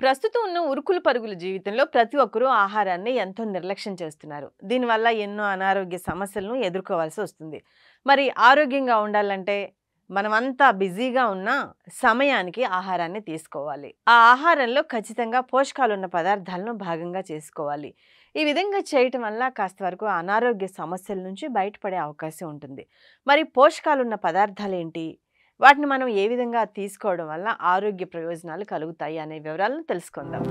ప్రస్తుతం ఉన్న ఉరుకులు పరుగుల జీవితంలో ప్రతి ఒక్కరూ ఆహారాన్ని ఎంతో నిర్లక్ష్యం చేస్తున్నారు. దీనివల్ల ఎన్నో అనారోగ్య సమస్యలను ఎదుర్కోవాల్సి వస్తుంది. మరి ఆరోగ్యంగా ఉండాలంటే మనమంతా బిజీగా ఉన్న సమయానికి ఆహారాన్ని తీసుకోవాలి. ఆ ఆహారంలో ఖచ్చితంగా పోషకాలున్న పదార్థాలను భాగంగా చేసుకోవాలి. ఈ విధంగా చేయటం వల్ల కాస్త వరకు అనారోగ్య సమస్యల నుంచి బయటపడే అవకాశం ఉంటుంది. మరి పోషకాలున్న పదార్థాలేంటి? వాటిని మనం ఏ విధంగా తీసుకోవడం వల్ల ఆరోగ్య ప్రయోజనాలు కలుగుతాయి అనే వివరాలను తెలుసుకుందాం.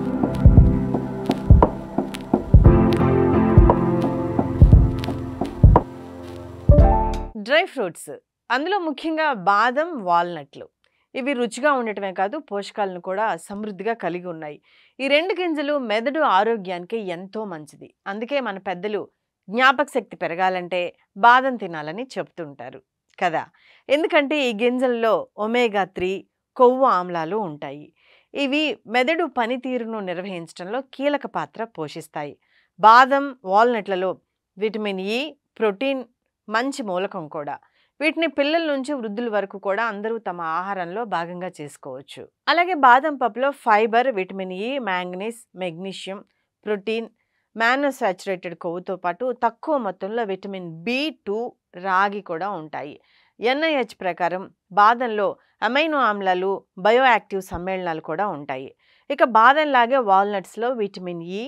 డ్రై ఫ్రూట్స్, అందులో ముఖ్యంగా బాదం, వాల్నట్లు. ఇవి రుచిగా ఉండటమే కాదు పోషకాలను కూడా సమృద్ధిగా కలిగి ఉన్నాయి. ఈ రెండు గింజలు మెదడు ఆరోగ్యానికి ఎంతో మంచిది. అందుకే మన పెద్దలు జ్ఞాపక శక్తి పెరగాలంటే బాదం తినాలని చెప్తుంటారు కదా. ఎందుకంటే ఈ గింజల్లో ఒమేగా 3 కొవ్వు ఆమ్లాలు ఉంటాయి. ఇవి మెదడు పనితీరును నిర్వహించడంలో కీలక పాత్ర పోషిస్తాయి. బాదం, వాల్నట్లలో విటమిన్ ఇ, ప్రోటీన్ మంచి మూలకం కూడా. వీటిని పిల్లల నుంచి వృద్ధుల వరకు కూడా అందరూ తమ ఆహారంలో భాగంగా చేసుకోవచ్చు. అలాగే బాదం పప్పులో fibre, vitamin E, manganese, magnesium, protein, monounsaturated కొవ్వుతో పాటు తక్కువ మొత్తంలో విటమిన్ బి2, రాగి కూడా ఉంటాయి. ఎన్ఐహెచ్ ప్రకారం బాదంలో అమైనో ఆమ్లాలు, బయోయాక్టివ్ సమ్మేళనాలు కూడా ఉంటాయి. ఇక బాదంలాగే వాల్నట్స్లో విటమిన్ ఇ,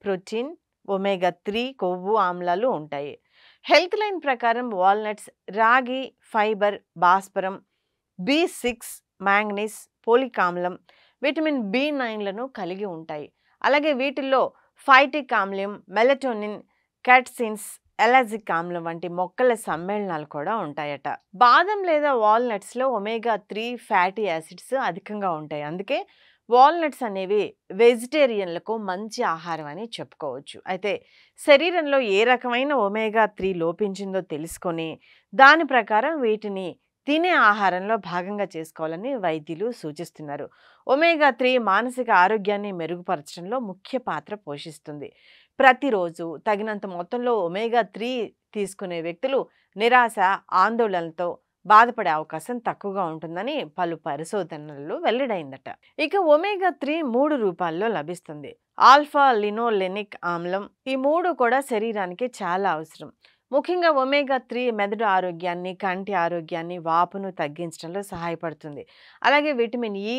ప్రోటీన్, ఒమేగా 3 కొవ్వు ఆమ్లాలు ఉంటాయి. హెల్త్ లైన్ ప్రకారం వాల్నట్స్ రాగి, ఫైబర్, భాస్వరం, బి6, మ్యాంగనీస్, పోలిక్ ఆమ్లం, విటమిన్ బి9లను కలిగి ఉంటాయి. అలాగే వీటిల్లో ఫైటిక్ ఆమ్లం, మెలటోనిన్, క్యాట్సిన్స్, ఎలాజిక్ ఆమ్లం వంటి మొక్కల సమ్మేళనాలు కూడా ఉంటాయట. బాదం లేదా వాల్నట్స్లో ఒమేగా 3 ఫ్యాటీ యాసిడ్స్ అధికంగా ఉంటాయి. అందుకే వాల్నట్స్ అనేవి వెజిటేరియన్లకు మంచి ఆహారం అని చెప్పుకోవచ్చు. అయితే శరీరంలో ఏ రకమైన ఒమేగా 3 లోపించిందో తెలుసుకొని దాని ప్రకారం వీటిని తినే ఆహారంలో భాగంగా చేసుకోవాలని వైద్యులు సూచిస్తున్నారు. ఒమేగా 3 మానసిక ఆరోగ్యాన్ని మెరుగుపరచడంలో ముఖ్య పాత్ర పోషిస్తుంది. ప్రతిరోజు తగినంత మొత్తంలో ఒమేగా 3 తీసుకునే వ్యక్తులు నిరాశ, ఆందోళనలతో బాధపడే అవకాశం తక్కువగా ఉంటుందని పలు పరిశోధనల్లో వెల్లడైందట. ఇక ఒమేగా 3 3 రూపాల్లో లభిస్తుంది. ఆల్ఫా లినోలెనిక్ ఆమ్లం, ఈ 3 కూడా శరీరానికి చాలా అవసరం. ముఖ్యంగా ఒమేగా 3 మెదడు ఆరోగ్యాన్ని, కంటి ఆరోగ్యాన్ని, వాపును తగ్గించడంలో సహాయపడుతుంది. అలాగే విటమిన్ ఇ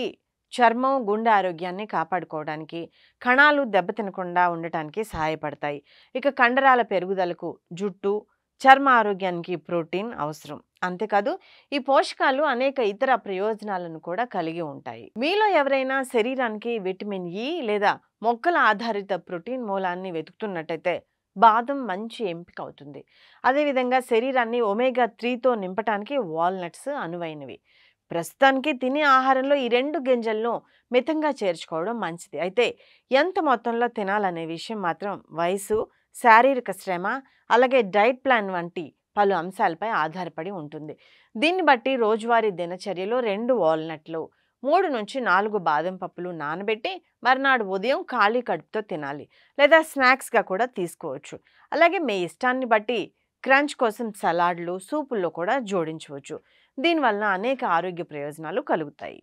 చర్మం, గుండె ఆరోగ్యాన్ని కాపాడుకోవడానికి, కణాలు దెబ్బతినకుండా ఉండటానికి సహాయపడతాయి. ఇక కండరాల పెరుగుదలకు, జుట్టు, చర్మ ఆరోగ్యానికి ప్రోటీన్ అవసరం. అంతేకాదు ఈ పోషకాలు అనేక ఇతర ప్రయోజనాలను కూడా కలిగి ఉంటాయి. మీలో ఎవరైనా శరీరానికి విటమిన్ ఇ లేదా మొక్కల ఆధారిత ప్రోటీన్ మూలాన్ని వెతుకుతున్నట్టయితే బాదం మంచి ఎంపిక అవుతుంది. అదేవిధంగా శరీరాన్ని ఒమేగా 3తో నింపటానికి వాల్నట్స్ అనువైనవి. ప్రస్తుతానికి తినే ఆహారంలో ఈ రెండు గింజలను మితంగా చేర్చుకోవడం మంచిది. అయితే ఎంత మొత్తంలో తినాలనే విషయం మాత్రం వయసు, శారీరక శ్రమ, అలాగే డైట్ ప్లాన్ వంటి పలు అంశాలపై ఆధారపడి ఉంటుంది. దీన్ని బట్టి రోజువారీ దినచర్యలో 2 వాల్నట్లు, 3 నుంచి 4 బాదం పప్పులు నానబెట్టి మర్నాడు ఉదయం ఖాళీ కడుపుతో తినాలి. లేదా స్నాక్స్గా కూడా తీసుకోవచ్చు. అలాగే మీ ఇష్టాన్ని బట్టి క్రంచ్ కోసం సలాడ్లు, సూపుల్లో కూడా జోడించవచ్చు. దీనివల్ల అనేక ఆరోగ్య ప్రయోజనాలు కలుగుతాయి.